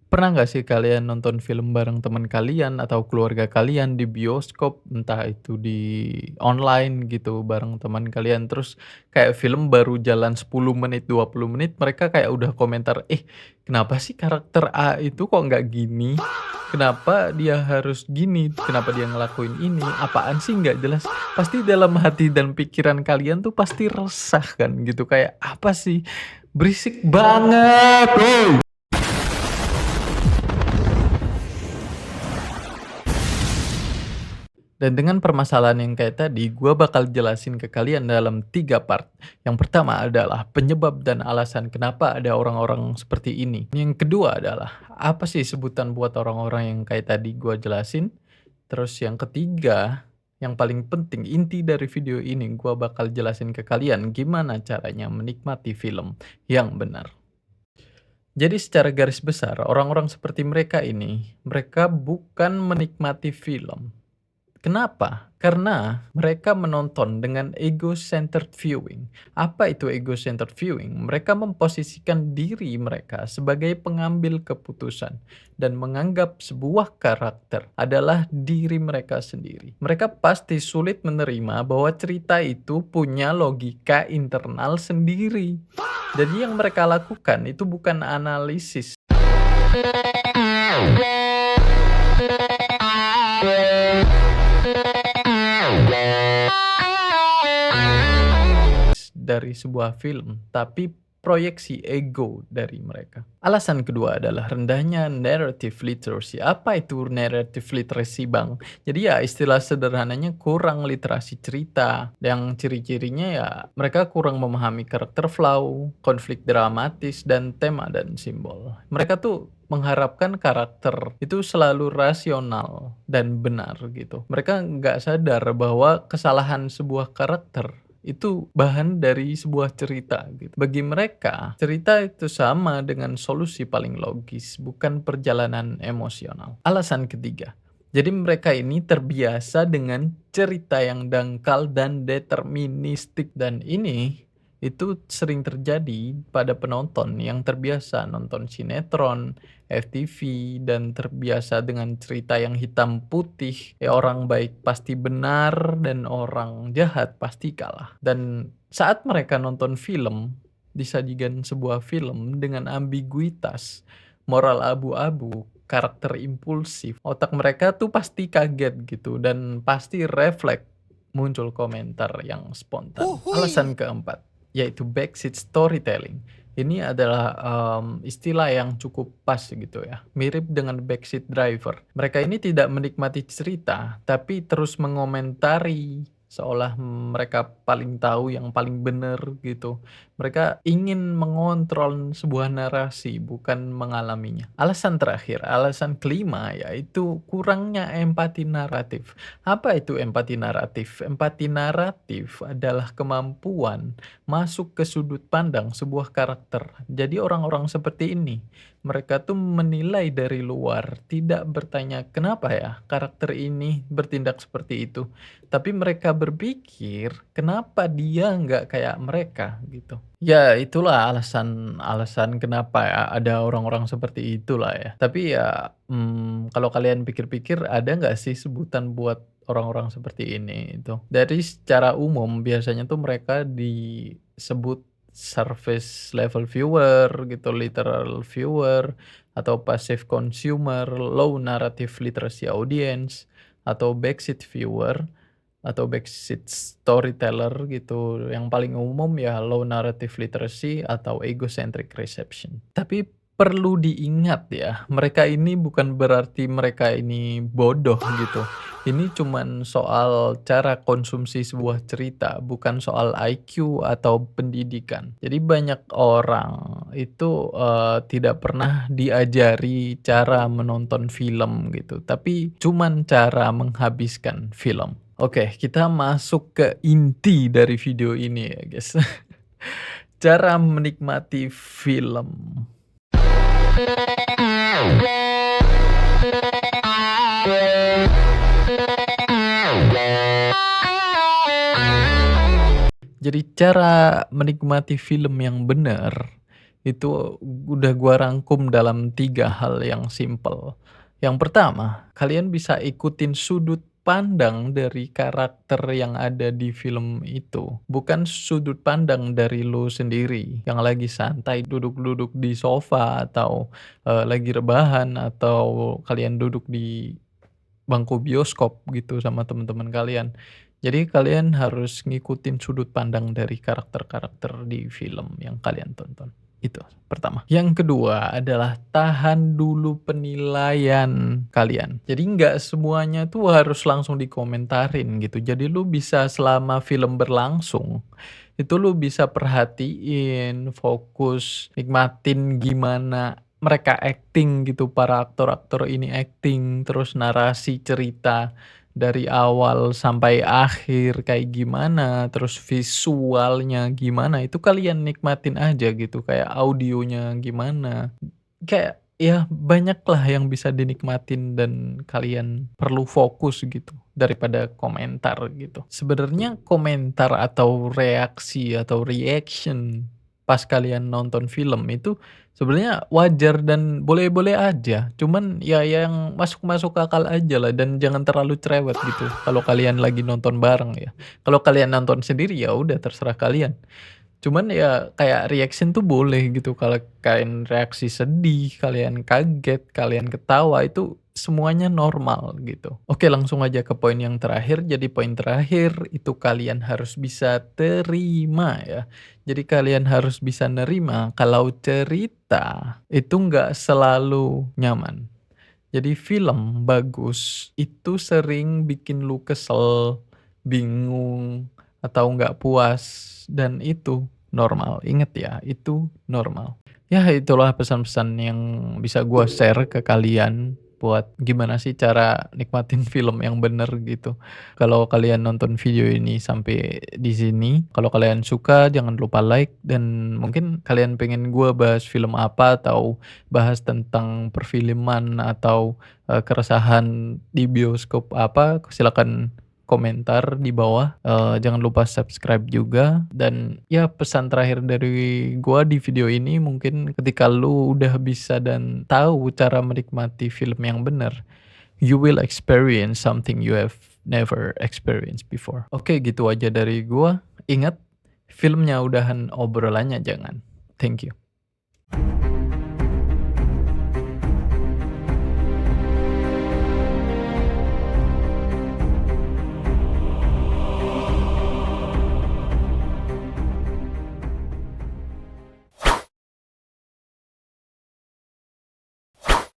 Pernah nggak sih kalian nonton film bareng teman kalian atau keluarga kalian di bioskop, entah itu di online gitu bareng teman kalian, terus kayak film baru jalan 10 menit, 20 menit mereka kayak udah komentar, "Eh, kenapa sih karakter A itu kok nggak gini? Kenapa dia harus gini? Kenapa dia ngelakuin ini? Apaan sih nggak jelas?" Pasti dalam hati dan pikiran kalian tuh pasti resah kan gitu, kayak, "Apa sih? Berisik banget, woi!" Dan dengan permasalahan yang kayak tadi, gua bakal jelasin ke kalian dalam 3 part. Yang pertama adalah penyebab dan alasan kenapa ada orang-orang seperti ini. Yang kedua adalah, apa sih sebutan buat orang-orang yang kayak tadi gua jelasin. Terus yang ketiga, yang paling penting, inti dari video ini gua bakal jelasin ke kalian gimana caranya menikmati film yang benar. Jadi secara garis besar, orang-orang seperti mereka ini, mereka bukan menikmati film. Kenapa? Karena mereka menonton dengan ego-centered viewing. Apa itu ego-centered viewing? Mereka memposisikan diri mereka sebagai pengambil keputusan dan menganggap sebuah karakter adalah diri mereka sendiri. Mereka pasti sulit menerima bahwa cerita itu punya logika internal sendiri. Jadi yang mereka lakukan itu bukan analisis dari sebuah film, tapi proyeksi ego dari mereka. Alasan kedua adalah rendahnya narrative literacy. Apa itu narrative literacy, Bang? Jadi ya istilah sederhananya kurang literasi cerita. Yang ciri-cirinya ya mereka kurang memahami karakter flow, konflik dramatis, dan tema dan simbol. Mereka tuh mengharapkan karakter itu selalu rasional dan benar gitu. Mereka nggak sadar bahwa kesalahan sebuah karakter itu bahan dari sebuah cerita gitu. Bagi mereka, cerita itu sama dengan solusi paling logis, bukan perjalanan emosional. Alasan ketiga, jadi mereka ini terbiasa dengan cerita yang dangkal dan deterministik, dan ini itu sering terjadi pada penonton yang terbiasa nonton sinetron, FTV, dan terbiasa dengan cerita yang hitam putih, ya orang baik pasti benar dan orang jahat pasti kalah. Dan saat mereka nonton film, disajikan sebuah film dengan ambiguitas, moral abu-abu, karakter impulsif, otak mereka tuh pasti kaget gitu dan pasti refleks muncul komentar yang spontan. Alasan keempat, yaitu backseat storytelling. Ini adalah, istilah yang cukup pas gitu ya, mirip dengan backseat driver. Mereka ini tidak menikmati cerita, tapi terus mengomentari seolah mereka paling tahu yang paling benar gitu. Mereka ingin mengontrol sebuah narasi, bukan mengalaminya. Alasan terakhir, alasan kelima, yaitu kurangnya empati naratif. Apa itu empati naratif? Empati naratif adalah kemampuan masuk ke sudut pandang sebuah karakter. Jadi orang-orang seperti ini, mereka tuh menilai dari luar, tidak bertanya kenapa ya karakter ini bertindak seperti itu. Tapi mereka berpikir kenapa dia nggak kayak mereka gitu. Ya itulah alasan kenapa ya ada orang-orang seperti itulah ya. Tapi ya, kalau kalian pikir-pikir ada nggak sih sebutan buat orang-orang seperti ini itu? Dari secara umum biasanya tuh mereka disebut surface level viewer gitu, literal viewer, atau passive consumer, low narrative literacy audience, atau backseat viewer, atau backseat storyteller gitu. Yang paling umum ya low narrative literacy atau egocentric reception. Tapi perlu diingat ya, mereka ini bukan berarti mereka ini bodoh gitu. Ini cuman soal cara konsumsi sebuah cerita, bukan soal IQ atau pendidikan. Jadi banyak orang itu, tidak pernah diajari cara menonton film gitu, tapi cuman cara menghabiskan film. Oke, kita masuk ke inti dari video ini ya, guys. Cara menikmati film. Jadi cara menikmati film yang benar, Itu udah gua rangkum dalam 3 hal yang simpel. Yang pertama, kalian bisa ikutin sudut pandang dari karakter yang ada di film itu, bukan sudut pandang dari lu sendiri yang lagi santai duduk-duduk di sofa atau, lagi rebahan atau kalian duduk di bangku bioskop gitu sama teman-teman kalian. Jadi kalian harus ngikutin sudut pandang dari karakter-karakter di film yang kalian tonton. Itu pertama. Yang kedua adalah tahan dulu penilaian kalian. Jadi nggak semuanya tuh harus langsung dikomentarin gitu. Jadi lu bisa selama film berlangsung, itu lu bisa perhatiin, fokus, nikmatin gimana mereka acting gitu, para aktor-aktor ini acting, terus narasi cerita dari awal sampai akhir kayak gimana, terus visualnya gimana, itu kalian nikmatin aja gitu, kayak audionya gimana. Kayak, ya banyaklah yang bisa dinikmatin dan kalian perlu fokus gitu, daripada komentar gitu. Sebenarnya komentar atau reaksi atau reaction pas kalian nonton film itu sebenarnya wajar dan boleh-boleh aja, cuman ya yang masuk-masuk akal ajalah dan jangan terlalu cerewet gitu kalau kalian lagi nonton bareng ya. Kalau kalian nonton sendiri ya udah terserah kalian. Cuman ya kayak reaction tuh boleh gitu, kalau kalian reaksi sedih, kalian kaget, kalian ketawa, itu semuanya normal gitu. Oke, langsung aja ke poin yang terakhir. Jadi poin terakhir itu kalian harus bisa terima ya. Jadi kalian harus bisa nerima kalau cerita itu nggak selalu nyaman. Jadi film bagus itu sering bikin lu kesel, bingung, atau nggak puas, dan itu normal. Ingat ya, itu normal. Ya itulah pesan-pesan yang bisa gua share ke kalian buat gimana sih cara nikmatin film yang bener gitu. Kalau kalian nonton video ini sampai di sini, kalau kalian suka jangan lupa like dan mungkin kalian pengen gua bahas film apa atau bahas tentang perfilman atau, keresahan di bioskop apa, silakan komentar di bawah, jangan lupa subscribe juga dan ya pesan terakhir dari gua di video ini mungkin ketika lu udah bisa dan tahu cara menikmati film yang bener, you will experience something you have never experienced before. Oke, gitu aja dari gua. Ingat, filmnya udahan, obrolannya jangan. Thank you.